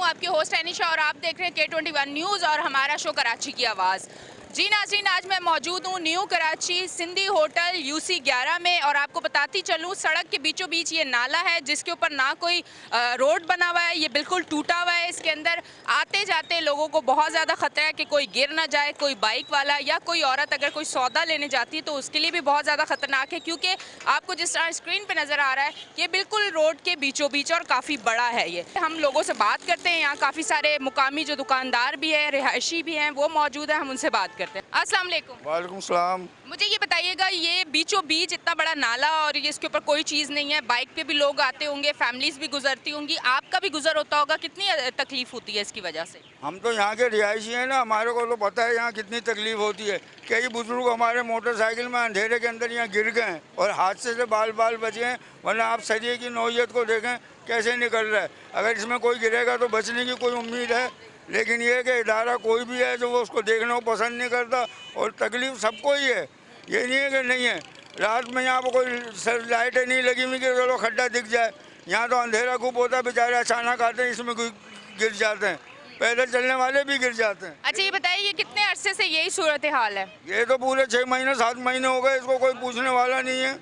आपके होस्ट एनिशा और आप देख रहे हैं K21 न्यूज़ और हमारा शो कराची की आवाज़। जी नाज़रीन, आज मैं मौजूद हूँ new Karachi Sindhi hotel UC 11 में और आपको बताती चलूँ सड़क के बीचों बीच ये नाला है जिसके ऊपर ना कोई रोड बना हुआ है, ये बिल्कुल टूटा हुआ है। इसके अंदर आते जाते लोगों को बहुत ज़्यादा खतरा है कि कोई गिर ना जाए, कोई बाइक वाला या कोई औरत अगर कोई सौदा लेने जाती है तो उसके लिए भी बहुत ज़्यादा खतरनाक है, क्योंकि आपको जिस तरह स्क्रीन पे नज़र आ रहा है ये बिल्कुल रोड के बीचों बीच और काफ़ी बड़ा है। ये हम लोगों से बात करते हैं, यहाँ काफ़ी सारे मुकामी जो दुकानदार भी हैं, रिहायशी भी हैं, वो मौजूद हैं, हम उनसे बात करते हैं। अस्सलाम वालेकुम। वालेकुम सलाम। मुझे ये बताइएगा, ये बीचों बीच इतना बड़ा नाला और ये इसके ऊपर कोई चीज़ नहीं है, बाइक पे भी लोग आते होंगे, फैमिलीज भी गुजरती होंगी, आपका भी गुजर होता होगा, कितनी तकलीफ होती है इसकी वजह से? हम तो यहाँ के रिहायशी हैं ना, हमारे को तो पता है यहाँ कितनी तकलीफ होती है। कई बुजुर्ग हमारे मोटरसाइकिल में अंधेरे के अंदर यहाँ गिर गए हैं और हादसे से बाल बाल बचे हैं, वरना आप सरिये की नौयत को देखें कैसे निकल रहा है। अगर इसमें कोई गिरेगा तो बचने की कोई उम्मीद है, लेकिन ये कि इदारा कोई भी है जो वो उसको देखने को पसंद नहीं करता और तकलीफ सबको ही है, ये नहीं है कि नहीं है। रात में यहाँ पर कोई लाइटें नहीं लगी हुई कि चलो खड्डा दिख जाए, यहाँ तो अंधेरा खूब होता है, बेचारे अचानक आते हैं, इसमें गिर जाते हैं, पैदल चलने वाले भी गिर जाते हैं। अच्छा ये बताइए, ये कितने अरसे से यही सूरत हाल है? ये तो पूरे 6 महीने 7 महीने हो गए, इसको कोई पूछने वाला नहीं है,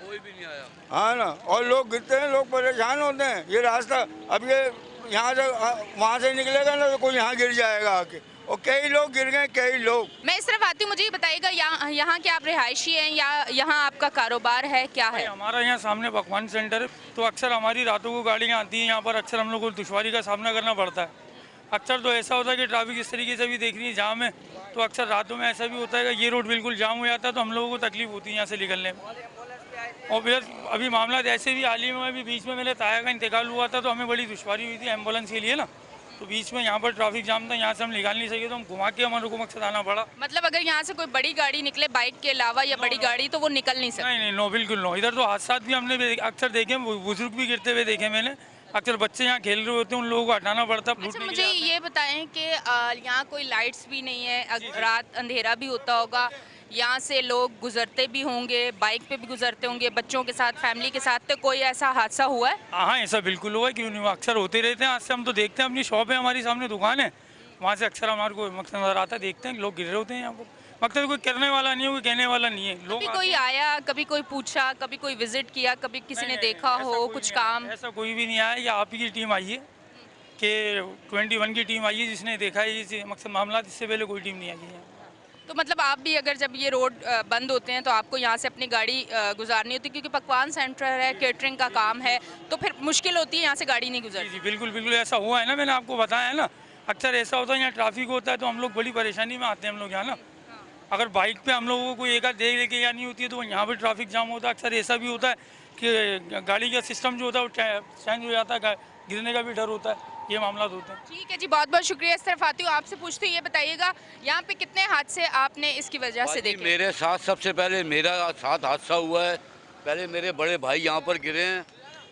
कोई भी नहीं आया। हाँ ना, और लोग गिरते हैं, लोग परेशान होते हैं। ये रास्ता अब ये यहाँ से वहाँ से निकलेगा ना तो कोई यहाँ गिर जाएगा आके, और कई लोग गिर गए, कई लोग। मैं इस तरफ आती हूँ, मुझे ये बताइएगा, यहाँ के आप रिहायशी हैं या यहाँ आपका कारोबार है, क्या है? हमारा यहाँ सामने पकवान सेंटर है, तो अक्सर हमारी रातों को गाड़ियाँ आती हैं यहाँ पर, अक्सर हम लोग को दुश्वारी का सामना करना पड़ता है। अक्सर तो ऐसा होता है कि ट्रैफिक इस तरीके से भी देख रही है जाम है, तो अक्सर रातों में ऐसा भी होता है कि ये रोड बिल्कुल जाम हो जाता है, तो हम लोगों को तकलीफ होती है यहाँ से निकलने में। और फिर अभी मामला ऐसे भी हाल ही में भी बीच में मेरे ताया का इंतकाल हुआ था, तो हमें बड़ी दुश्वारी हुई थी एम्बुलेंस के लिए ना, तो बीच में यहाँ पर ट्रैफिक जाम था, यहाँ से हम निकाल नहीं सके, तो हम घुमा के हमारे को मकसद आना पड़ा। मतलब अगर यहाँ से कोई बड़ी गाड़ी निकले बाइक के अलावा या बड़ी गाड़ी तो वो निकल नहीं सकती? नहीं, नो, बिल्कुल नो। इधर तो हादसा भी हमने अक्सर देखे, बुजुर्ग भी गिरते हुए देखे मैंने, अक्सर बच्चे यहाँ खेल रहे होते हैं, उन लोगों को हटाना पड़ता है। अच्छा मुझे ये बताएं कि यहाँ कोई लाइट्स भी नहीं है, रात अंधेरा भी होता होगा, यहाँ से लोग गुजरते भी होंगे, बाइक पे भी गुजरते होंगे, बच्चों के साथ, फैमिली के साथ, तो कोई ऐसा हादसा हुआ है? हाँ, ऐसा बिल्कुल हुआ है, क्यों नहीं हुआ, अक्सर होते रहते हैं। आज से हम तो देखते हैं, अपनी शॉप है, हमारी सामने दुकान है, वहाँ से अक्सर हमारे को मकसद नजर आता है, देखते हैं लोग गिर रहे होते हैं यहाँ पर। मकसद कोई करने वाला नहीं है, कोई कहने वाला नहीं है। लोग कभी कोई आया, कभी कोई पूछा, कभी कोई विजिट किया, कभी किसी ने देखा हो कुछ काम? ऐसा कोई भी नहीं आया, या आप ही की टीम आई है कि 21 की टीम आई है जिसने देखा है ये मकसद मामला, इससे पहले कोई टीम नहीं आई है। तो मतलब आप भी अगर जब ये रोड बंद होते हैं तो आपको यहाँ से अपनी गाड़ी गुजारनी होती है, क्योंकि पकवान सेंटर है, केटरिंग का काम है, तो फिर मुश्किल होती है, यहाँ से गाड़ी नहीं गुजरती? जी बिल्कुल बिल्कुल, ऐसा हुआ है ना, मैंने आपको बताया है ना, अक्सर ऐसा होता है यहाँ ट्रैफिक होता है तो हम लोग बड़ी परेशानी में आते हैं हम लोग यहाँ ना। अगर बाइक पे हम लोगों को एक आध देख लेके या नहीं होती है तो यहाँ पर ट्रैफिक जाम होता है। अक्सर ऐसा भी होता है कि गाड़ी का सिस्टम जो होता है वो चेंज हो जाता है, गिरने का भी डर होता है, ये मामला होते हैं। ठीक है जी, बहुत बहुत शुक्रिया। इस तरफ आती हूँ, आपसे पूछती हूँ, ये बताइएगा यहाँ पे कितने हादसे आपने इसकी वजह से देखे? मेरे साथ सबसे पहले मेरा साथ हादसा हुआ है, पहले मेरे बड़े भाई यहाँ पर गिरे हैं,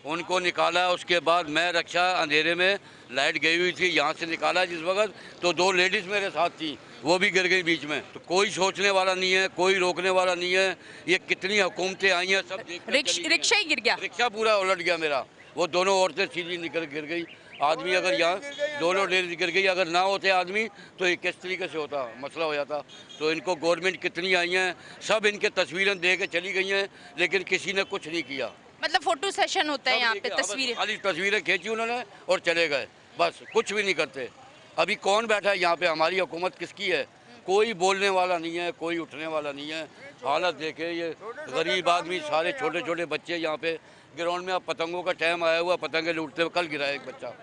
उनको निकाला, उसके बाद मैं रक्षा अंधेरे में लाइट गई हुई थी यहाँ से निकाला जिस वक्त, तो 2 लेडीज़ मेरे साथ थी, वो भी गिर गई बीच में। तो कोई सोचने वाला नहीं है, कोई रोकने वाला नहीं है, ये कितनी हुकूमतें आई हैं सब रिक्शा ही गिर गया? रिक्शा पूरा उलट गया मेरा, वो दोनों औरतें सीधी निकल गिर गई। आदमी अगर यहाँ दोनों लेडीज गिर गई, अगर ना होते आदमी तो ये किस तरीके से होता, मसला हो जाता। तो इनको गवर्नमेंट कितनी आई हैं, सब इनके तस्वीरें दे के चली गई हैं, लेकिन किसी ने कुछ नहीं किया। मतलब फोटो सेशन होता है यहाँ पे, तस्वीरें खाली तस्वीरें खींची उन्होंने और चले गए, बस कुछ भी नहीं करते। अभी कौन बैठा है यहाँ पे, हमारी हुकूमत किसकी है? कोई बोलने वाला नहीं है, कोई उठने वाला नहीं है। हालत देखे, ये गरीब आदमी, सारे छोटे छोटे बच्चे यहाँ पे ग्राउंड में, अब पतंगों का टाइम आया हुआ, पतंगे लूटते हुए कल गिरा एक बच्चा।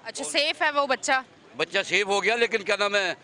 अच्छा सेफ है वो बच्चा? बच्चा सेफ हो गया, लेकिन क्या नाम है,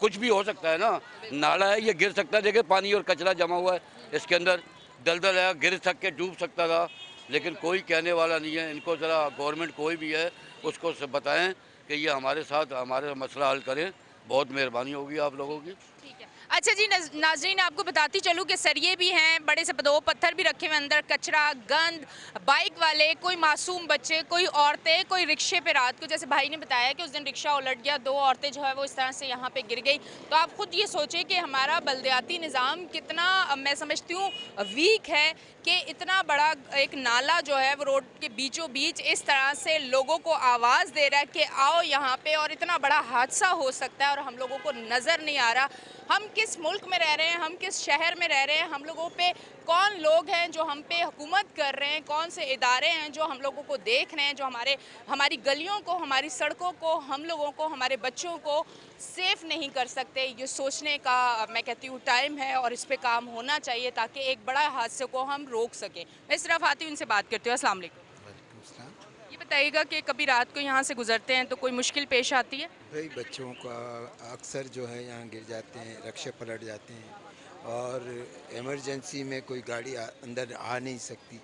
कुछ भी हो सकता है ना, नाला है, ये गिर सकता है। देखिए पानी और कचरा जमा हुआ है, इसके अंदर दलदल है, गिर सक के डूब सकता था, लेकिन कोई कहने वाला नहीं है। इनको ज़रा गवर्नमेंट कोई भी है उसको बताएं कि ये हमारे साथ हमारे मसला हल करें, बहुत मेहरबानी होगी आप लोगों की। ठीक है। अच्छा जी, नाजरीन आपको बताती चलूँ कि सरिये भी हैं, बड़े से दो पत्थर भी रखे हुए अंदर, कचरा, गंद, बाइक वाले, कोई मासूम बच्चे, कोई औरतें, कोई रिक्शे पे रात को, जैसे भाई ने बताया कि उस दिन रिक्शा उलट गया, 2 औरतें जो है वो इस तरह से यहाँ पे गिर गई। तो आप खुद ये सोचें कि हमारा बल्दियाती निज़ाम कितना मैं समझती हूँ वीक है कि इतना बड़ा एक नाला जो है वो रोड के बीचों बीच इस तरह से लोगों को आवाज़ दे रहा है कि आओ यहाँ पे, और इतना बड़ा हादसा हो सकता है और हम लोगों को नज़र नहीं आ रहा। हम किस मुल्क में रह रहे हैं, हम किस शहर में रह रहे हैं, हम लोगों पे कौन लोग हैं जो हम पे हुकूमत कर रहे हैं, कौन से इदारे हैं जो हम लोगों को देख रहे हैं, जो हमारी गलियों को, हमारी सड़कों को, हम लोगों को, हमारे बच्चों को सेफ नहीं कर सकते। ये सोचने का मैं कहती हूँ टाइम है और इस पे काम होना चाहिए ताकि एक बड़ा हादसे को हम रोक सकें। मैं इस तरफ आती हूँ, इनसे बात करती हूँ। अस्सलाम वालेकुम। ये बताइएगा कि कभी रात को यहाँ से गुजरते हैं तो कोई मुश्किल पेश आती है? भाई बच्चों का अक्सर जो है यहाँ गिर जाते हैं, रक्षे पलट जाते हैं और इमरजेंसी में कोई गाड़ी अंदर आ नहीं सकती।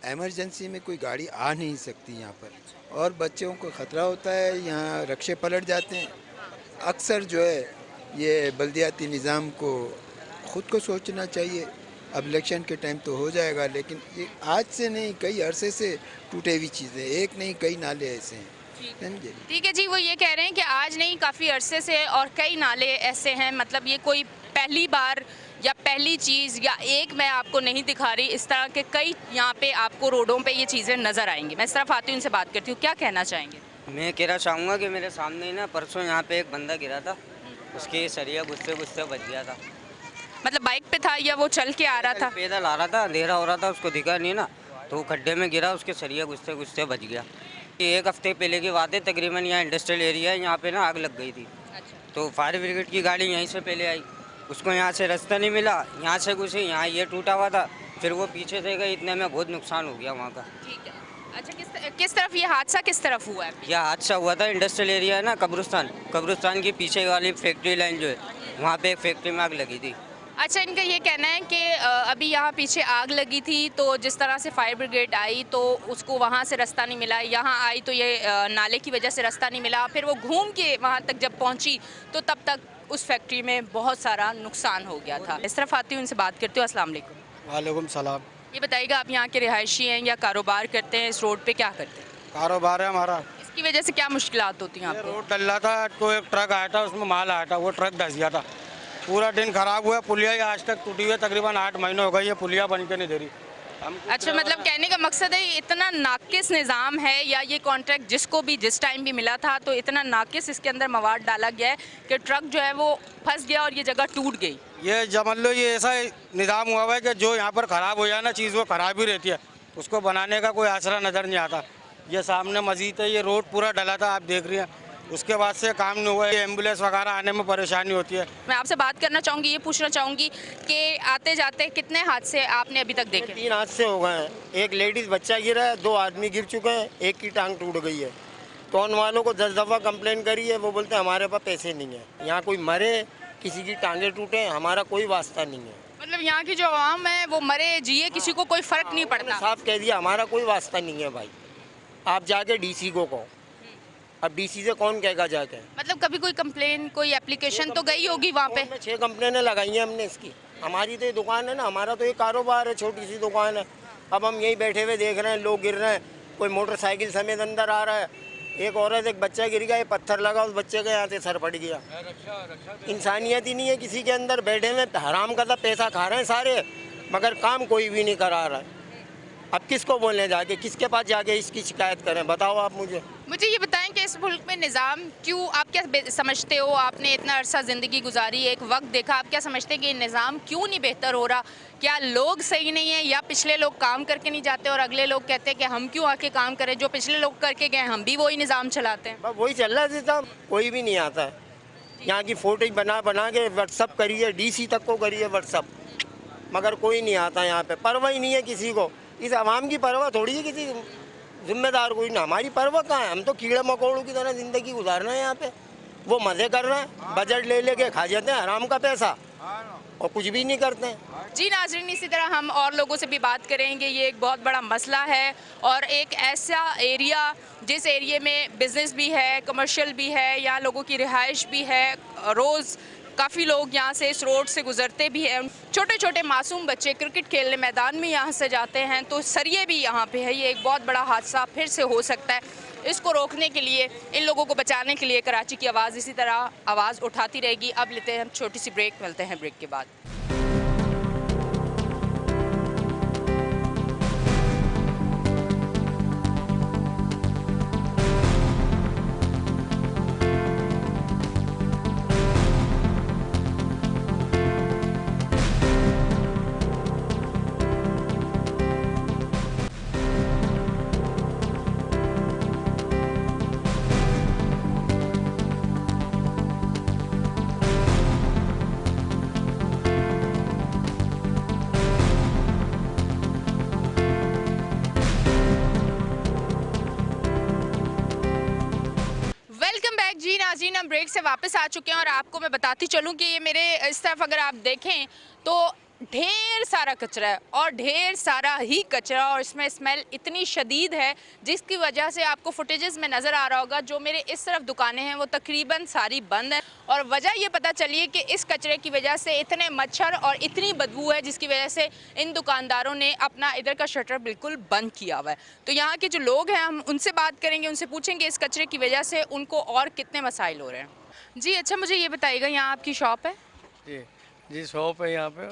इमरजेंसी में कोई गाड़ी आ नहीं सकती यहाँ पर, और बच्चों को ख़तरा होता है, यहाँ रक्षे पलट जाते हैं। अक्सर जो है ये बल्दियाती निज़ाम को ख़ुद को सोचना चाहिए। अब इलेक्शन के टाइम तो हो जाएगा, लेकिन ये आज से नहीं, कई अरसे से टूटे हुई चीज़ें, एक नहीं कई नाले ऐसे हैं, समझे? ठीक है जी, वो ये कह रहे हैं कि आज नहीं काफ़ी अरसे से और कई नाले ऐसे हैं। मतलब ये कोई पहली बार या पहली चीज़ या एक मैं आपको नहीं दिखा रही, इस तरह के कई यहाँ पे आपको रोडों पे ये चीज़ें नज़र आएंगी। मैं इस तरफ आती हूँ, उनसे बात करती हूँ। क्या कहना चाहेंगे? मैं कहना चाहूँगा कि मेरे सामने ही ना परसों यहाँ पे एक बंदा गिरा था, उसके सरिया गुस्से गुस्से बच गया था। मतलब बाइक पे था या वो चल के आ रहा था? पैदल आ रहा था, अंधेरा हो रहा था, उसको दिखा नहीं ना, तो वो खड्डे में गिरा, उसके सरिया गुस्से गुस्से बच गया। ये 1 हफ्ते पहले की बात है, तकरीबन यहाँ इंडस्ट्रियल एरिया है, यहाँ पे ना आग लग गई थी। अच्छा। तो फायर ब्रिगेड की गाड़ी यहीं से पहले आई, उसको यहाँ से रास्ता नहीं मिला, यहाँ से घुसी, यहाँ ये टूटा हुआ था, फिर वो पीछे से गई, इतने में बहुत नुकसान हो गया वहाँ का। ठीक है। अच्छा, किस तरफ ये हादसा किस तरफ हुआ है? यह हादसा हुआ था इंडस्ट्रियल एरिया है ना, कब्रिस्तान की पीछे वाली फैक्ट्री लाइन जो है, वहाँ पे एक फैक्ट्री में आग लगी थी। अच्छा, इनका ये कहना है कि अभी यहाँ पीछे आग लगी थी, तो जिस तरह से फायर ब्रिगेड आई तो उसको वहाँ से रास्ता नहीं मिला, यहाँ आई तो ये नाले की वजह से रास्ता नहीं मिला, फिर वो घूम के वहाँ तक जब पहुँची तो तब तक उस फैक्ट्री में बहुत सारा नुकसान हो गया था। इस तरफ आती हूँ, उनसे बात करती हूँ। अस्सलाम वालेकुम। वालेकुम सलाम। ये बताइएगा, आप यहाँ के रिहायशी हैं या कारोबार करते हैं? इस रोड पे क्या करते हैं? कारोबार है हमारा। इसकी वजह से क्या मुश्किलात होती हैं ये आपको? रोड डल रहा था तो एक ट्रक आया था, उसमें माल आया था, वो ट्रक धंस गया था, पूरा दिन खराब हुआ। पुलिया ही आज तक टूटी हुई है, तकरीबन 8 महीने हो गए, ये पुलिया बन के नहीं दे रही। अच्छा, मतलब कहने का मकसद है इतना नाकिस निज़ाम है, या ये कॉन्ट्रैक्ट जिसको भी जिस टाइम भी मिला था तो इतना नाकिस इसके अंदर मवाद डाला गया है कि ट्रक जो है वो फंस गया और ये जगह टूट गई। ये जमन लो, ये ऐसा निज़ाम हुआ हुआ है कि जो यहाँ पर ख़राब हो जाए ना चीज़, वो ख़राब ही रहती है, उसको बनाने का कोई आसरा नज़र नहीं आता। ये सामने मस्जिद है, ये रोड पूरा डला था, आप देख रही हैं, उसके बाद से काम नहीं हुआ है। एम्बुलेंस वगैरह आने में परेशानी होती है। मैं आपसे बात करना चाहूँगी, ये पूछना चाहूँगी कि आते जाते कितने हादसे आपने अभी तक देखे? 3 हादसे हो गए हैं। एक लेडीज़ बच्चा गिरा है, 2 आदमी गिर चुके हैं, एक की टांग टूट गई है। टोन वालों को 10 दफ़ा कंप्लेन करी है, वो बोलते हैं हमारे पास पैसे नहीं है। यहाँ कोई मरे, किसी की टांगें टूटे, हमारा कोई वास्ता नहीं है। मतलब यहाँ की जो आवाम है वो मरे जिए, किसी को कोई फ़र्क नहीं पड़ता। साफ कह दिया हमारा कोई वास्ता नहीं है भाई। आप जाके डीसी को कहो, अब डीसी से कौन कहेगा जाके? मतलब कभी कोई कंप्लेन, कोई एप्लीकेशन तो गई होगी वहाँ पे? 6 कंप्लेनें लगाई हैं हमने इसकी। हमारी तो ये दुकान है ना, हमारा तो ये कारोबार है, छोटी सी दुकान है। अब हम यहीं बैठे हुए देख रहे हैं लोग गिर रहे हैं, कोई मोटरसाइकिल समेत अंदर आ रहा है, एक औरत एक बच्चा गिर गया, पत्थर लगा, उस बच्चे के यहाँ से सर फट गया। इंसानियत ही नहीं है किसी के अंदर। बैठे में हराम का पैसा खा रहे हैं सारे, मगर काम कोई भी नहीं करा रहा है। अब किसको बोलने जाके, किसके पास जाके इसकी शिकायत करें? बताओ आप मुझे ये बताएं कि इस मुल्क में निज़ाम क्यों, आप क्या समझते हो? आपने इतना अरसा ज़िंदगी गुजारी, एक वक्त देखा, आप क्या समझते हैं कि निज़ाम क्यों नहीं बेहतर हो रहा? क्या लोग सही नहीं है, या पिछले लोग काम करके नहीं जाते और अगले लोग कहते हैं कि हम क्यों आके काम करें, जो पिछले लोग करके गए हम भी वही निज़ाम चलाते हैं? बस वही चल रहा है साहब, कोई भी नहीं आता है। यहाँ की फोटो बना के व्हाट्सअप करिए, डीसी तक को करिए व्हाट्सअप, मगर कोई नहीं आता यहाँ पे। परवाह ही नहीं है किसी को। इस आवाम की परवाह थोड़ी है किसी जिम्मेदार कोई ना। हमारी परवाह कहाँ है? हम तो कीड़े मकोड़ों की तरह ज़िंदगी गुजार रहे हैं यहाँ पे। वो मज़े कर रहे हैं, बजट ले लेके खा जाते हैं हराम का पैसा और कुछ भी नहीं करते हैं। जी नाज़रीन, इसी तरह हम और लोगों से भी बात करेंगे। ये एक बहुत बड़ा मसला है और एक ऐसा एरिया जिस एरिया में बिज़नेस भी है, कमर्शियल भी है, यहाँ लोगों की रिहाइश भी है, रोज़ काफ़ी लोग यहाँ से इस रोड से गुजरते भी हैं। छोटे छोटे मासूम बच्चे क्रिकेट खेलने मैदान में यहाँ से जाते हैं, तो सरिये भी यहाँ पे है। ये एक बहुत बड़ा हादसा फिर से हो सकता है। इसको रोकने के लिए, इन लोगों को बचाने के लिए कराची की आवाज़ इसी तरह आवाज़ उठाती रहेगी। अब लेते हैं हम छोटी सी ब्रेक, मिलते हैं ब्रेक के बाद। जी नाज़रीन, हम ब्रेक से वापस आ चुके हैं और आपको मैं बताती चलूं कि ये मेरे इस तरफ अगर आप देखें तो ढेर सारा कचरा है और ढेर सारा ही कचरा, और इसमें स्मेल इतनी शदीद है जिसकी वजह से आपको फुटेजेस में नज़र आ रहा होगा जो मेरे इस तरफ दुकानें हैं वो तकरीबन सारी बंद हैं। और वजह ये पता चली है कि इस कचरे की वजह से इतने मच्छर और इतनी बदबू है जिसकी वजह से इन दुकानदारों ने अपना इधर का शटर बिल्कुल बंद किया हुआ है। तो यहाँ के जो लोग हैं हम उनसे बात करेंगे, उनसे पूछेंगे इस कचरे की वजह से उनको और कितने मसाइल हो रहे हैं। जी अच्छा, मुझे ये बताइएगा, यहाँ आपकी शॉप है? जी शॉप है यहाँ पे।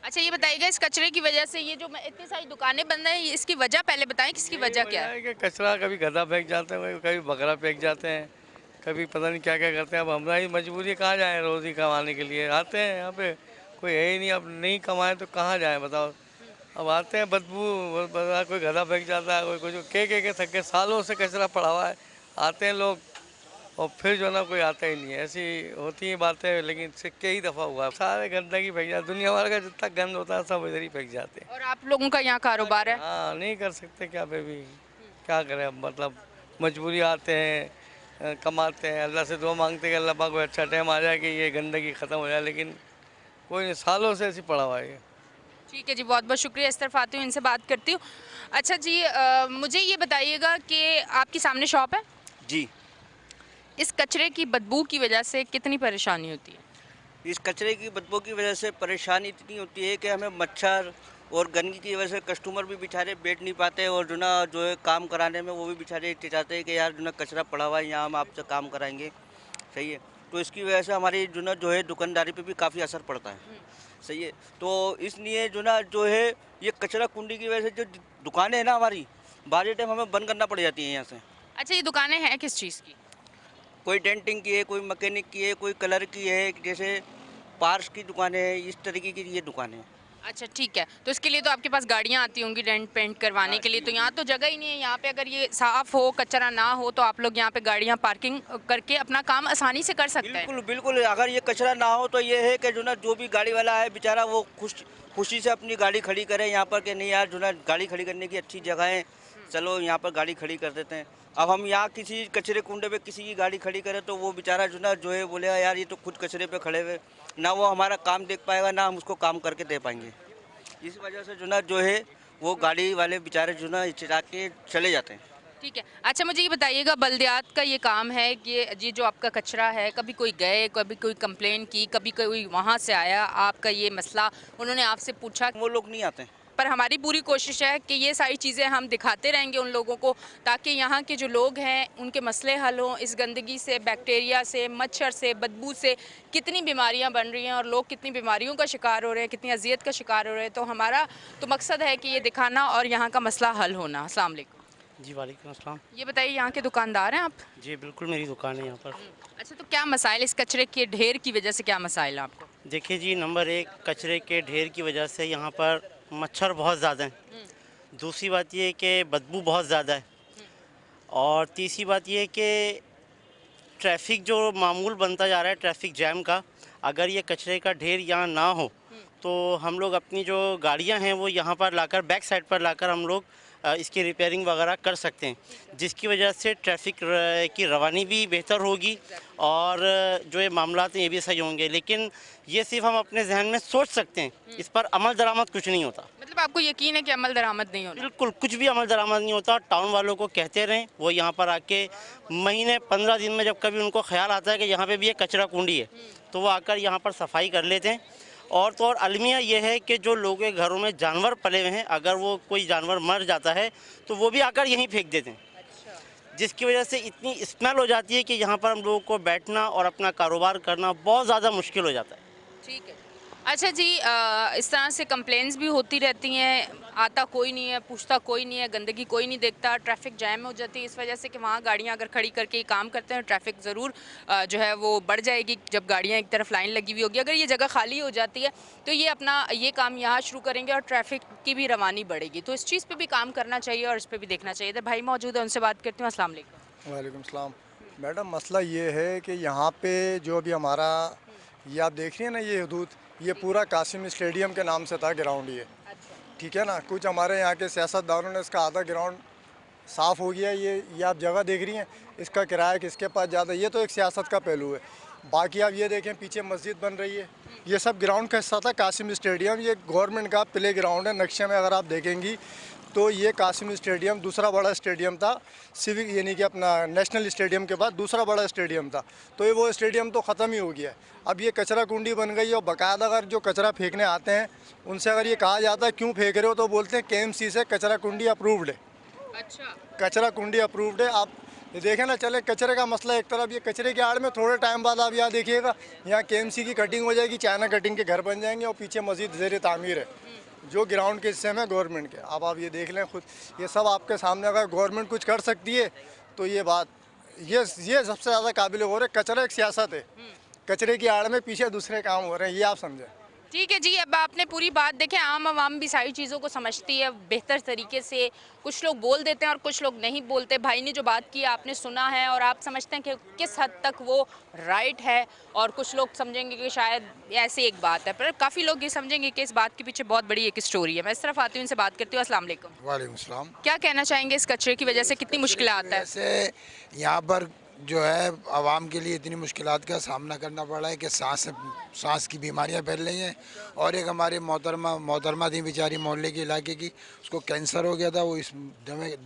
अच्छा, ये बताइएगा इस कचरे की वजह से ये जो इतनी सारी दुकानें बंद हैं, इसकी वजह पहले बताएं, किसकी वजह क्या है? कि कचरा कभी गधा फेंक जाते हैं, कभी बकरा फेंक जाते हैं, कभी पता नहीं क्या क्या करते हैं। अब हमारा ही मजबूरी है, कहाँ जाएँ रोज़ी कमाने के लिए। आते हैं यहाँ पे, कोई है ही नहीं, अब नहीं कमाएं तो कहाँ जाएँ बताओ। अब आते हैं, बदबू, कोई गधा फेंक जाता है, कोई कुछ के थके, सालों से कचरा पड़ा हुआ है। आते हैं लोग और फिर जो ना कोई आता ही नहीं है। ऐसी होती हैं बातें, लेकिन इससे कई दफ़ा हुआ, सारे गंदगी फेंक जाते, दुनिया भर का जितना गंद होता है सब इधर ही फेंक जाते हैं। और आप लोगों का यहाँ कारोबार है? हाँ, नहीं कर सकते क्या बेबी, क्या करें, मतलब मजबूरी। आते हैं, कमाते हैं, अल्लाह से दुआ मांगते हैं कि अल्लाह पाक को अच्छा टाइम आ जाए कि ये गंदगी ख़त्म हो जाए, लेकिन कोई नहीं, सालों से ऐसी पड़ा हुआ है। ठीक है जी, बहुत बहुत शुक्रिया। इस तरफ आती हूँ, इनसे बात करती हूँ। अच्छा जी, मुझे ये बताइएगा कि आपकी सामने शॉप है? जी। इस कचरे की बदबू की वजह से कितनी परेशानी होती है? इस कचरे की बदबू की वजह से परेशानी इतनी होती है कि हमें मच्छर और गंदगी की वजह से कस्टमर भी बेचारे बैठ नहीं पाते, और जो है काम कराने में वो भी बेचारे चाहते हैं कि यार जो कचरा पड़ा हुआ है, यहाँ हम आपसे काम कराएंगे, सही है। तो इसकी वजह से हमारी जो है दुकानदारी पे भी काफ़ी असर पड़ता है, सही है। तो इसलिए जो है ये कचरा कुंडी की वजह से जो दुकानें हैं ना हमारी, बारी टाइम हमें बंद करना पड़ जाती है यहाँ से। अच्छा, ये दुकानें हैं किस चीज़ की? कोई डेंटिंग की है, कोई मैकेनिक की है, कोई कलर की है, जैसे पार्ट्स की दुकानें हैं, इस तरीके की ये दुकानें हैं। अच्छा ठीक है, तो इसके लिए तो आपके पास गाड़ियाँ आती होंगी डेंट पेंट करवाने के लिए, तो यहाँ तो जगह ही नहीं है। यहाँ पे अगर ये साफ़ हो, कचरा ना हो, तो आप लोग यहाँ पे गाड़ियाँ पार्किंग करके अपना काम आसानी से कर सकते हैं। बिल्कुल बिल्कुल, अगर ये कचरा ना हो तो ये है कि जो भी गाड़ी वाला है बेचारा वो खुशी से अपनी गाड़ी खड़ी करे यहाँ पर, कि नहीं यार गाड़ी खड़ी करने की अच्छी जगह है, चलो यहाँ पर गाड़ी खड़ी कर देते हैं। अब हम यहाँ किसी कचरे कुंडे पे किसी की गाड़ी खड़ी करें तो वो बेचारा जो है बोलेगा यार ये तो खुद कचरे पे खड़े हुए, ना वो हमारा काम देख पाएगा, ना हम उसको काम करके दे पाएंगे। इस वजह से जो है वो गाड़ी वाले बेचारे चिरा के चले जाते हैं। ठीक है। अच्छा, मुझे ये बताइएगा, बल्दियात का ये काम है कि ये जो आपका कचरा है, कभी कोई गए, कभी कोई कंप्लेन की, कभी कोई वहाँ से आया, आपका ये मसला उन्होंने आपसे पूछा? वो लोग नहीं आते हैं, पर हमारी पूरी कोशिश है कि ये सारी चीज़ें हम दिखाते रहेंगे उन लोगों को, ताकि यहाँ के जो लोग हैं उनके मसले हल हों। इस गंदगी से, बैक्टीरिया से, मच्छर से, बदबू से कितनी बीमारियाँ बन रही हैं और लोग कितनी बीमारियों का शिकार हो रहे हैं, कितनी अजियत का शिकार हो रहे हैं। तो हमारा तो मकसद है कि ये दिखाना और यहाँ का मसला हल होना। अस्सलाम वालेकुम। जी वालेकुम अस्सलाम। ये बताइए, यहाँ के दुकानदार हैं आप? जी बिल्कुल, मेरी दुकान है यहाँ पर। अच्छा, तो क्या मसाइल, इस कचरे के ढेर की वजह से क्या मसाइल हैं आपको? देखिए जी, नंबर 1, कचरे के ढेर की वजह से यहाँ पर मच्छर बहुत ज़्यादा हैं। दूसरी बात ये है कि बदबू बहुत ज़्यादा है, और तीसरी बात ये है कि ट्रैफिक जो मामूल बनता जा रहा है, ट्रैफिक जैम का, अगर ये कचरे का ढेर यहाँ ना हो तो हम लोग अपनी जो गाड़ियाँ हैं वो यहाँ पर लाकर, बैक साइड पर लाकर हम लोग इसकी रिपेयरिंग वगैरह कर सकते हैं, जिसकी वजह से ट्रैफिक की रवानी भी बेहतर होगी और जो ये मामलात हैं ये भी सही होंगे। लेकिन ये सिर्फ हम अपने जहन में सोच सकते हैं, इस पर अमल दरामद कुछ नहीं होता। मतलब आपको यकीन है कि अमल दरामद नहीं होता? बिल्कुल, कुछ भी अमल दरामद नहीं होता। टाउन वालों को कहते रहें, वो यहाँ पर आके महीने 15 दिन में जब कभी उनको ख्याल आता है कि यहाँ पे भी एक कचरा कुंडी है, तो वो आकर यहाँ पर सफाई कर लेते हैं। और तो और अलमिया ये है कि जो लोगों के घरों में जानवर पले हुए हैं, अगर वो कोई जानवर मर जाता है तो वो भी आकर यहीं फेंक देते हैं, जिसकी वजह से इतनी स्मेल हो जाती है कि यहाँ पर हम लोगों को बैठना और अपना कारोबार करना बहुत ज़्यादा मुश्किल हो जाता है। ठीक है। अच्छा जी, इस तरह से कंप्लेंट्स भी होती रहती हैं, आता कोई नहीं है, पूछता कोई नहीं है, गंदगी कोई नहीं देखता, ट्रैफिक जैम हो जाती है इस वजह से कि वहाँ गाड़ियाँ अगर खड़ी करके काम करते हैं ट्रैफिक ज़रूर जो है वो बढ़ जाएगी जब गाड़ियाँ एक तरफ लाइन लगी हुई होगी। अगर ये जगह खाली हो जाती है तो ये अपना ये काम यहाँ शुरू करेंगे और ट्रैफिक की भी रवानी बढ़ेगी। तो इस चीज़ पर भी काम करना चाहिए और इस पर भी देखना चाहिए। तो भाई मौजूद है, उनसे बात करती हूँ। अस्सलाम वालेकुम। वालेकुम सलाम। मैडम, मसला ये है कि यहाँ पे जो भी हमारा ये आप देख रही हैं ना, ये हदूद, ये पूरा कासिम स्टेडियम के नाम से था ग्राउंड ये। ठीक है ना, कुछ हमारे यहाँ के सियासतदानों ने इसका आधा ग्राउंड साफ़ हो गया। ये आप जगह देख रही हैं, इसका किराया किसके पास ज़्यादा, ये तो एक सियासत का पहलू है। बाकी आप ये देखें, पीछे मस्जिद बन रही है, ये सब ग्राउंड का हिस्सा था कासिम स्टेडियम। ये गवर्नमेंट का प्ले ग्राउंड है। नक्शे में अगर आप देखेंगी तो ये कासिम स्टेडियम दूसरा बड़ा स्टेडियम था, सिविक यानी कि अपना नेशनल स्टेडियम के बाद दूसरा बड़ा स्टेडियम था। तो ये वो स्टेडियम तो ख़त्म ही हो गया है। अब ये कचरा कुंडी बन गई है और बाकायदा अगर जो कचरा फेंकने आते हैं उनसे अगर ये कहा जाता है क्यों फेंक रहे हो, तो बोलते हैं KMC से कचरा कुंडी अप्रूव्ड है। अच्छा, कचरा कुंडी अप्रूव्ड है। आप ये देखें ना, चले कचरे का मसला एक तरफ, ये कचरे की आड़ में थोड़े टाइम बाद आप यहाँ देखिएगा, यहाँ KMC की कटिंग हो जाएगी, चाइना कटिंग के घर बन जाएंगे और पीछे मस्जिद ज़ेर तामीर है जो ग्राउंड के हिस्से में गवर्नमेंट के। अब आप ये देख लें खुद, ये सब आपके सामने। अगर गवर्नमेंट कुछ कर सकती है तो ये बात, ये सबसे ज़्यादा काबिल गौर है। कचरा एक सियासत है, कचरे की आड़ में पीछे दूसरे काम हो रहे हैं, ये आप समझें। ठीक है जी। अब आपने पूरी बात देखें, आम आवाम भी सारी चीज़ों को समझती है बेहतर तरीके से। कुछ लोग बोल देते हैं और कुछ लोग नहीं बोलते। भाई ने जो बात की आपने सुना है और आप समझते हैं कि किस हद तक वो राइट है, और कुछ लोग समझेंगे कि शायद ऐसी एक बात है, पर काफ़ी लोग ये समझेंगे कि इस बात के पीछे बहुत बड़ी एक स्टोरी है। मैं इस तरफ आती हूँ, इनसे बात करती हूँ। अस्सलाम वालेकुम। वालेकुम सलाम। क्या कहना चाहेंगे इस कचरे की वजह से कितनी मुश्किल आता है? ऐसे यहाँ पर जो है आवाम के लिए इतनी मुश्किलात का सामना करना पड़ रहा है कि सांस की बीमारियां फैल रही हैं। और एक हमारे मोहतरमा थी बेचारी, मोहल्ले के इलाके की, उसको कैंसर हो गया था, वो इस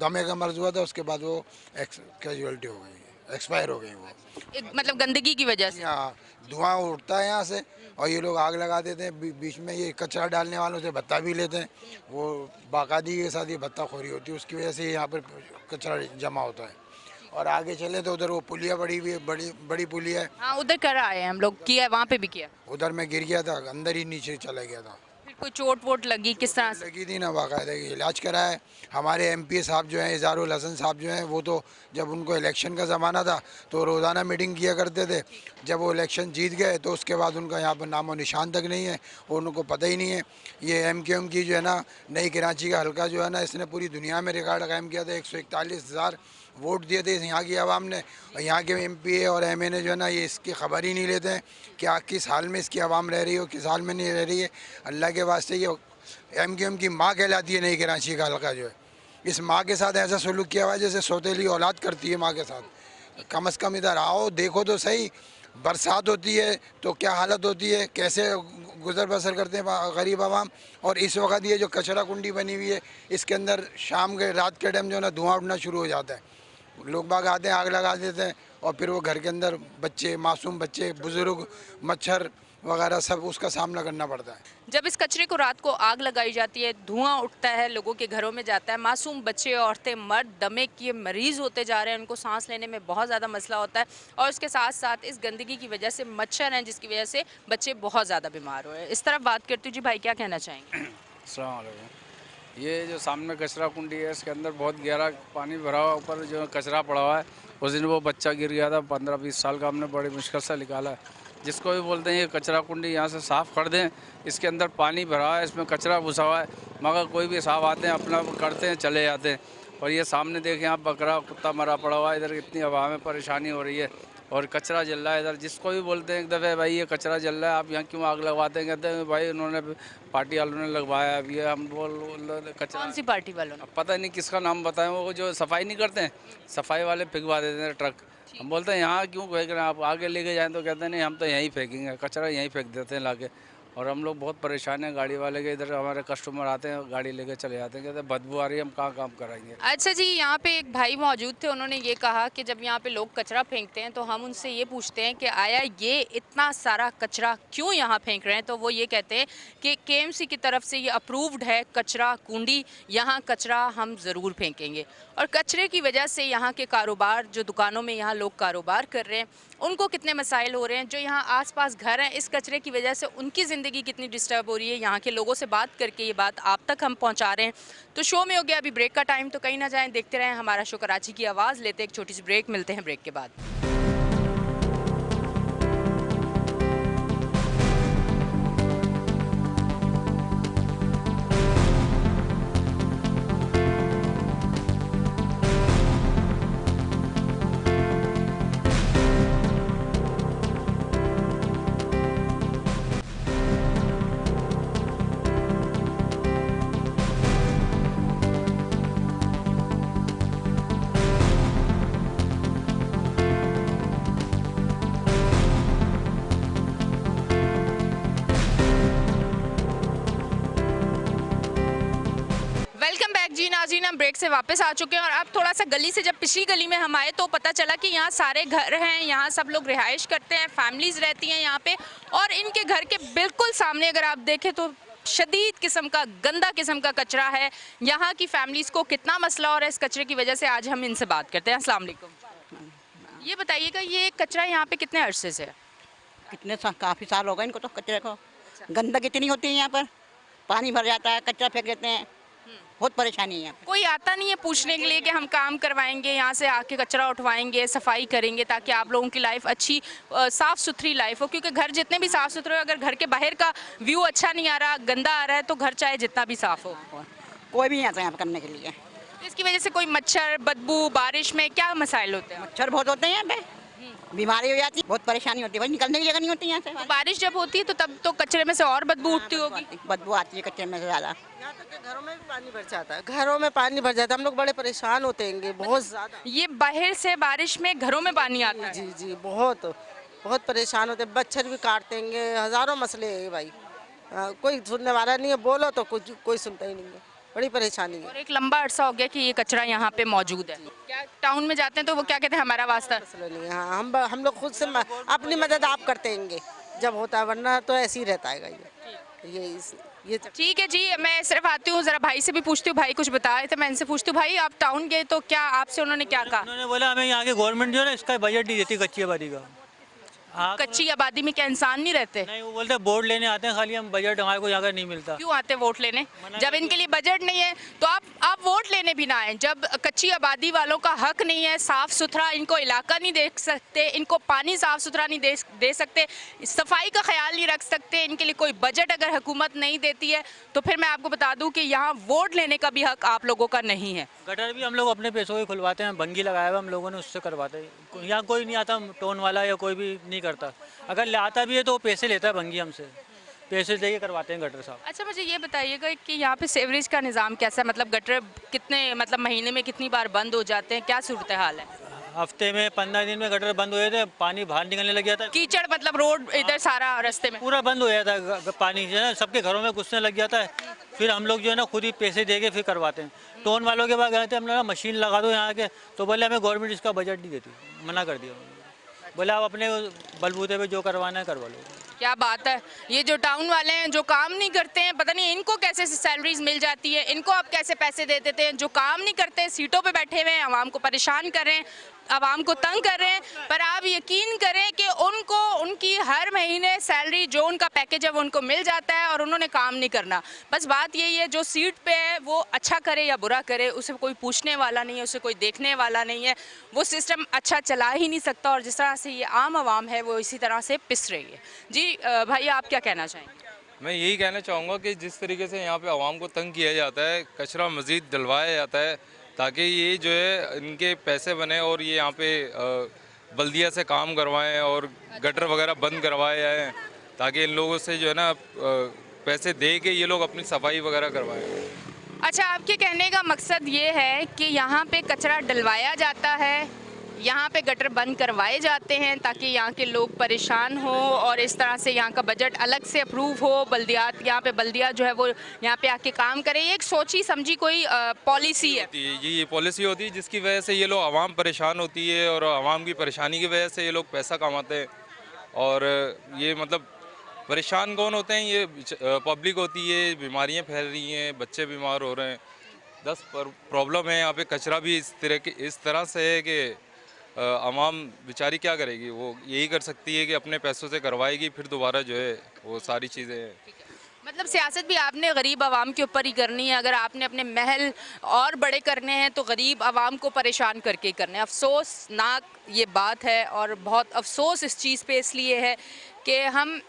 दमे का मर्ज हुआ था, उसके बाद वो कैजुअलिटी हो गई, एक्सपायर हो गई वो। मतलब गंदगी की वजह से? हाँ, धुआं उठता है यहाँ से और ये लोग आग लगा देते हैं। बीच में ये कचरा डालने वालों से भत्ता भी लेते हैं, वो बाकायदगी के साथ ये भत्ताखोरी होती है, उसकी वजह से यहाँ पर कचरा जमा होता है। और आगे चले तो उधर वो पुलिया बड़ी हुई है, बड़ी पुलिया है। हाँ, उधर करा है हम लोग, किया, वहाँ पे भी किया। उधर मैं गिर गया था, अंदर ही नीचे चला गया था। फिर कोई चोट वोट लगी, किस तरह से लगी थी ना, बाकायदा इलाज करा है। हमारे MP साहब जो हैं, इज़हारुल हसन साहब जो हैं, वो तो जब उनको इलेक्शन का ज़माना था तो रोज़ाना मीटिंग किया करते थे। जब वो इलेक्शन जीत गए तो उसके बाद उनका यहाँ पर नामो निशान तक नहीं है और उनको पता ही नहीं है। ये MQM की जो है ना, नई कराची का हल्का जो है ना, इसने पूरी दुनिया में रिकॉर्ड कायम किया था। 141,000 वोट दिए थे यहाँ की आवाम ने, और यहाँ के MP और MA ने जो है ना, ये इसकी खबर ही नहीं लेते हैं कि किस हाल में इसकी आवाम रह रही है और किस हाल में नहीं रह रही है। अल्लाह के वास्ते ये MQM की माँ कहलाती है नई कराची का हल्का जो है। इस माँ के साथ ऐसा सलूक किया हुआ है जैसे सौतेली औलाद करती है माँ के साथ। कम अज़ कम इधर आओ, देखो तो सही, बरसात होती है तो क्या हालत होती है, कैसे गुजर बसर करते हैं गरीब आवाम। और इस वक्त ये जो कचरा कुंडी बनी हुई है, इसके अंदर शाम के रात के टाइम जो है ना, धुआं उठना शुरू हो जाता है। लोग बाग आते हैं, आग लगा देते हैं और फिर वो घर के अंदर बच्चे, मासूम बच्चे, बुजुर्ग, मच्छर वगैरह सब उसका सामना करना पड़ता है। जब इस कचरे को रात को आग लगाई जाती है, धुआं उठता है, लोगों के घरों में जाता है, मासूम बच्चे, औरतें, मर्द दमे के मरीज़ होते जा रहे हैं, उनको सांस लेने में बहुत ज़्यादा मसला होता है। और उसके साथ साथ इस गंदगी की वजह से मच्छर हैं, जिसकी वजह से बच्चे बहुत ज़्यादा बीमार हो रहे हैं। इस तरफ बात करती हूँ जी, भाई क्या कहना चाहेंगे? अस्सलाम वालेकुम। ये जो सामने कचरा कुंडी है, इसके अंदर बहुत गहरा पानी भरा हुआ, ऊपर जो कचरा पड़ा हुआ है। उस दिन वो बच्चा गिर गया था, 15-20 साल का, हमने बड़ी मुश्किल से निकाला है। जिसको भी बोलते हैं ये कचरा कुंडी यहाँ से साफ़ कर दें, इसके अंदर पानी भरा है, इसमें कचरा घुसा हुआ है, मगर कोई भी साहब आते हैं, अपना करते हैं, चले जाते हैं। और ये सामने देखें आप, बकरा कुत्ता मरा पड़ा हुआ है, इधर इतनी हवा में परेशानी हो रही है और कचरा जल रहा है इधर। जिसको भी बोलते हैं एक दफ़े, भाई ये कचरा जल रहा है, आप यहाँ क्यों आग लगवाते हैं? कहते हैं भाई उन्होंने पार्टी वालों ने लगवाया। अब ये हम बोल कचरा, कौन सी पार्टी वालों ने? पता नहीं किसका नाम बताएं, वो जो सफाई नहीं करते हैं, सफाई वाले फिंगवा देते हैं ट्रक। हम बोलते हैं यहाँ क्यों फेंक रहे हैं आप, आगे लेके जाएँ तो कहते हैं नहीं हम तो यहीं फेंकेंगे, कचरा यहीं फेंक देते हैं लाके। और हम लोग बहुत परेशान हैं गाड़ी वाले के। इधर हमारे कस्टमर आते हैं, गाड़ी लेके चले जाते हैं, कहते हैं बदबू आ रही है, हम कहाँ काम कराएंगे। अच्छा जी, यहाँ पे एक भाई मौजूद थे, उन्होंने ये कहा कि जब यहाँ पे लोग कचरा फेंकते हैं तो हम उनसे ये पूछते हैं कि आया ये इतना सारा कचरा क्यों यहाँ फेंक रहे हैं, तो वो ये कहते हैं कि KMC की तरफ से ये अप्रूव्ड है कचरा कुंडी, यहाँ कचरा हम ज़रूर फेंकेंगे। और कचरे की वजह से यहाँ के कारोबार, जो दुकानों में यहाँ लोग कारोबार कर रहे हैं, उनको कितने मसाइल हो रहे हैं, जो यहाँ आसपास घर हैं, इस कचरे की वजह से उनकी ज़िंदगी कितनी डिस्टर्ब हो रही है, यहाँ के लोगों से बात करके ये बात आप तक हम पहुँचा रहे हैं। तो शो में हो गया अभी ब्रेक का टाइम, तो कहीं ना जाएं, देखते रहें हमारा शो कराची की आवाज़। लेते एक छोटी सी ब्रेक, मिलते हैं ब्रेक के बाद। जी नाज़रीन, हम ब्रेक से वापस आ चुके हैं और अब थोड़ा सा गली से, जब पिछली गली में हम आए तो पता चला कि यहाँ सारे घर हैं, यहाँ सब लोग रिहाइश करते हैं, फैमिलीज़ रहती हैं यहाँ पे। और इनके घर के बिल्कुल सामने अगर आप देखें तो शदीद किस्म का, गंदा किस्म का कचरा है। यहाँ की फैमिलीज़ को कितना मसला हो रहा है इस कचरे की वजह से, आज हम इनसे बात करते हैं। अस्सलाम वालेकुम। ये बताइएगा, ये कचरा यहाँ पे कितने अरसे से है? काफ़ी साल हो गए इनको तो कचरे को। गंदगी इतनी होती है यहाँ पर, पानी भर जाता है, कचरा फेंक देते हैं, बहुत परेशानी है यहाँ पे। कोई आता नहीं है पूछने के लिए कि हम काम करवाएंगे, यहाँ से आके कचरा उठवाएंगे, सफाई करेंगे, ताकि आप लोगों की लाइफ अच्छी साफ़ सुथरी लाइफ हो। क्योंकि घर जितने भी साफ़ सुथरे हो, अगर घर के बाहर का व्यू अच्छा नहीं आ रहा, गंदा आ रहा है, तो घर चाहे जितना भी साफ़ हो, कोई भी नहीं आता यहाँ करने के लिए। तो इसकी वजह से कोई मच्छर, बदबू, बारिश में क्या मसाइल होते हैं? मच्छर बहुत होते हैं यहाँ पे, बीमारी हो जाती है, बहुत परेशानी होती है, भाई निकलने की जगह नहीं होती यहाँ से। तो बारिश जब होती है तो तब तो कचरे में से और बदबू उठती होगी। बदबू आती है कचरे में से ज़्यादा। यहाँ तक कि घरों में भी पानी भर जाता है, घरों में पानी भर जाता है, हम लोग बड़े परेशान होते हैं बहुत ज़्यादा। ये बाहर से बारिश में घरों में पानी आता है? जी जी, बहुत बहुत परेशान होते हैं, मच्छर भी काटते हैं, हज़ारों मसले हैं भाई। कोई सुनने वाला नहीं है, बोलो तो कुछ कोई सुनता ही नहीं है, बड़ी परेशानी है। और एक लंबा अरसा हो गया कि ये कचरा यहाँ पे मौजूद है। क्या टाउन में जाते हैं तो वो क्या कहते हैं, हमारा वास्ता नहीं है। हाँ, हम लोग खुद से अपनी मदद आप करते हैं जब होता है, वरना तो ऐसे ही रहता है ये ठीक है जी। मैं सिर्फ आती हूँ, ज़रा भाई से भी पूछती हूँ, भाई कुछ बता रहे थे, मैं इनसे पूछती हूँ। भाई आप टाउन गए तो क्या आपसे उन्होंने क्या कहा? उन्होंने बोला हमें यहाँ की गवर्नमेंट जो है ना, इसका बजट नहीं देती कच्ची आबादी का। हाँ, कच्ची आबादी में क्या इंसान नहीं रहते? नहीं, वो बोलते वोट लेने आते हैं खाली, हम बजट हमारे को यहाँ का नहीं मिलता। क्यों आते वोट लेने? जब इनके लिए बजट नहीं है तो आप वोट लेने भी ना आए। जब कच्ची आबादी वालों का हक नहीं है, साफ़ सुथरा इनको इलाका नहीं दे सकते, इनको पानी साफ़ सुथरा नहीं दे सकते, सफाई का ख्याल नहीं रख सकते, इनके लिए कोई बजट अगर हुकूमत नहीं देती है, तो फिर मैं आपको बता दूँ कि यहाँ वोट लेने का भी हक आप लोगों का नहीं है। गटर भी हम लोग अपने पैसों के खुलवाते हैं, भंगी लगाया हुआ हम लोगों ने, उससे करवाते हैं। यहाँ कोई नहीं आता टोन वाला या कोई भी नहीं करता, अगर ले आता भी है तो वो पैसे लेता है भंगी हमसे, पैसे देके करवाते हैं गटर साहब। अच्छा, मुझे ये बताइएगा कि यहाँ पे सीवरेज का निज़ाम कैसा है? मतलब गटर कितने, मतलब महीने में कितनी बार बंद हो जाते हैं, क्या सूरत हाल है? हफ्ते में 15 दिन में गटर बंद हो जाते हैं, पानी बाहर निकलने लग जाता है, कीचड़, मतलब रोड इधर सारा रास्ते में पूरा बंद हो जाता है, पानी जो है ना सबके घरों में घुसने लग जाता है। फिर हम लोग जो है ना खुद ही पैसे दे के फिर करवाते हैं। टोन वालों के पास गए थे, हमने मशीन लगा दो यहाँ के, तो बोले हमें गवर्नमेंट इसका बजट नहीं देती, मना कर दिया। बोले आप अपने बलबूते पे जो करवाना है करवा लो। क्या बात है, ये जो टाउन वाले हैं जो काम नहीं करते हैं, पता नहीं इनको कैसे सैलरीज मिल जाती है, इनको आप कैसे पैसे दे देते हैं। जो काम नहीं करते, सीटों पे बैठे हुए हैं, आवाम को परेशान कर रहे हैं, आवाम को तंग कर रहे हैं, पर आप यकीन करें कि उनको उनकी हर महीने सैलरी जो उनका पैकेज है वो उनको मिल जाता है और उन्होंने काम नहीं करना। बस बात यही है, जो सीट पे है वो अच्छा करे या बुरा करे, उसे कोई पूछने वाला नहीं है, उसे कोई देखने वाला नहीं है, वो सिस्टम अच्छा चला ही नहीं सकता। और जिस तरह से ये आम आवाम है वो इसी तरह से पिस रही है। जी भाई, आप क्या कहना चाहेंगे? मैं यही कहना चाहूँगा कि जिस तरीके से यहाँ पे आवाम को तंग किया जाता है, कचरा मज़ीद डलवाया जाता है ताकि ये जो है इनके पैसे बने और ये यहाँ पे बल्दिया से काम करवाएं और गटर वगैरह बंद करवाए जाएँ, ताकि इन लोगों से जो है ना पैसे दे के ये लोग अपनी सफाई वगैरह करवाएं। अच्छा, आपके कहने का मकसद ये है कि यहाँ पे कचरा डलवाया जाता है यहाँ पे गटर बंद करवाए जाते हैं ताकि यहाँ के लोग परेशान हो और इस तरह से यहाँ का बजट अलग से अप्रूव हो, बल्दियात यहाँ पे बल्दिया जो है वो यहाँ पे आके काम करे। ये एक सोची समझी कोई पॉलिसी है। ये पॉलिसी होती है जिसकी वजह से ये लोग आवाम परेशान होती है और आवाम की परेशानी की वजह से ये लोग पैसा कमाते हैं। और ये मतलब परेशान कौन होते हैं? ये पब्लिक होती है, बीमारियाँ फैल रही हैं, बच्चे बीमार हो रहे हैं, 10 प्रॉब्लम है यहाँ पे। कचरा भी इस तरह से है कि आवाम बेचारी क्या करेगी? वो यही कर सकती है कि अपने पैसों से करवाएगी, फिर दोबारा जो है वो सारी चीज़ें हैं। मतलब सियासत भी आपने गरीब आवाम के ऊपर ही करनी है। अगर आपने अपने महल और बड़े करने हैं तो गरीब आवाम को परेशान करके ही करने हैं। अफसोसनाक ये बात है और बहुत अफसोस इस चीज़ पे इसलिए है कि हम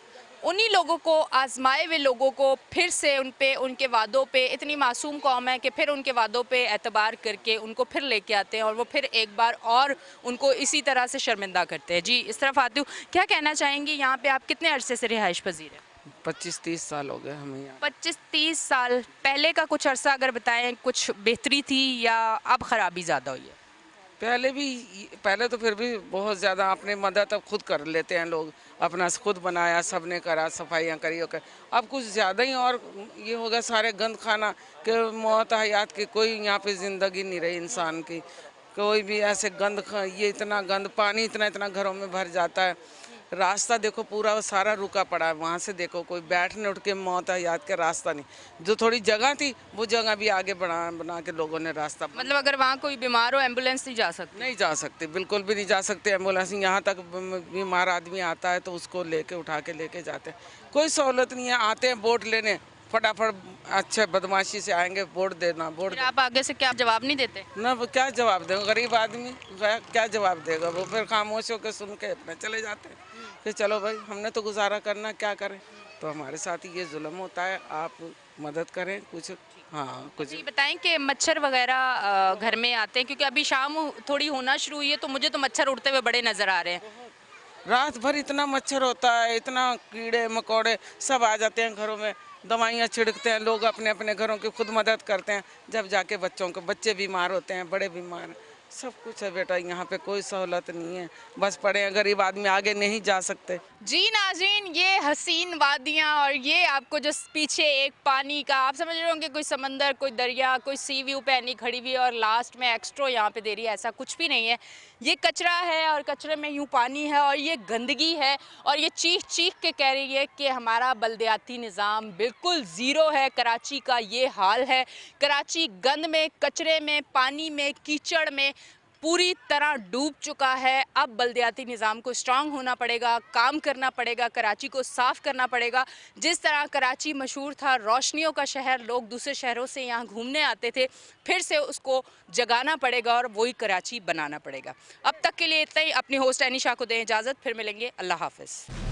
उन्हीं लोगों को, आजमाए हुए लोगों को फिर से उनके वादों पे, इतनी मासूम कौम है कि फिर उनके वादों पे एतबार करके उनको फिर लेके आते हैं और वो फिर एक बार और उनको इसी तरह से शर्मिंदा करते हैं। जी, इस तरफ आती हूँ, क्या कहना चाहेंगी? यहाँ पे आप कितने अरसे से रिहाइश पजीर हैं? 25-30 साल हो गए हमें यहाँ। 25-30 साल। पहले का कुछ अरसा अगर बताएं, कुछ बेहतरी थी या अब ख़राबी ज़्यादा हुई है? पहले तो फिर भी बहुत ज़्यादा अपने मदद अब खुद कर लेते हैं लोग, अपना खुद बनाया, सबने करा, सफाइयाँ करी होकर। अब कुछ ज़्यादा ही और ये हो गया, सारे गंद खाना के मौत हयात की कोई यहाँ पे ज़िंदगी नहीं रही इंसान की। कोई भी ऐसे ये इतना गंद पानी इतना घरों में भर जाता है। रास्ता देखो पूरा सारा रुका पड़ा है, वहाँ से देखो कोई बैठने उठ के मौत हयात के रास्ता नहीं। जो थोड़ी जगह थी वो जगह भी आगे बना के लोगों ने रास्ता। मतलब अगर वहाँ कोई बीमार हो एम्बुलेंस नहीं जा सकती? नहीं जा सकती, बिल्कुल भी नहीं जा सकते एम्बुलेंस। यहाँ तक बीमार आदमी आता है तो उसको लेके उठा के लेके जाते हैं, कोई सहूलत नहीं है। आते हैं वोट लेने, फटाफट अच्छे बदमाशी से आएंगे वोट देना। वोट आप आगे से क्या जवाब नहीं देते? ना, वो क्या जवाब देगा? गरीब आदमी क्या जवाब देगा? वो फिर खामोश होकर सुन के अपने चले जाते हैं कि चलो भाई हमने तो गुजारा करना, क्या करें। तो हमारे साथ ये जुल्म होता है, आप मदद करें कुछ। हाँ, कुछ बताएं कि मच्छर वगैरह घर में आते हैं, क्योंकि अभी शाम थोड़ी होना शुरू हुई है तो मुझे तो मच्छर उड़ते हुए बड़े नज़र आ रहे हैं। रात भर इतना मच्छर होता है, इतना कीड़े मकोड़े सब आ जाते हैं घरों में। दवाइयाँ छिड़कते हैं लोग, अपने अपने घरों की खुद मदद करते हैं। जब जाके बच्चे बीमार होते हैं, बड़े बीमार हैं, सब कुछ है बेटा। यहाँ पे कोई सहूलत नहीं है, बस पड़े हैं, गरीब आदमी आगे नहीं जा सकते। जी नाज़रीन, ये हसीन वादियाँ और ये आपको जो पीछे एक पानी का, आप समझ रहे होंगे कोई समंदर, कोई दरिया, कोई सी व्यू पे नहीं खड़ी हुई और लास्ट में एक्स्ट्रो यहाँ पे दे रही है, ऐसा कुछ भी नहीं है। ये कचरा है और कचरे में यूँ पानी है और ये गंदगी है और ये चीख चीख के कह रही है कि हमारा बल्दियाती निज़ाम बिल्कुल ज़ीरो है। कराची का ये हाल है। कराची गंद में, कचरे में, पानी में, कीचड़ में पूरी तरह डूब चुका है। अब बल्दियाती निज़ाम को स्ट्रांग होना पड़ेगा, काम करना पड़ेगा, कराची को साफ़ करना पड़ेगा। जिस तरह कराची मशहूर था रोशनियों का शहर, लोग दूसरे शहरों से यहाँ घूमने आते थे, फिर से उसको जगाना पड़ेगा और वही कराची बनाना पड़ेगा। अब तक के लिए इतना ही। अपनी होस्ट एनिशा को दें इजाज़त, फिर मिलेंगे। अल्लाह हाफ़िज़।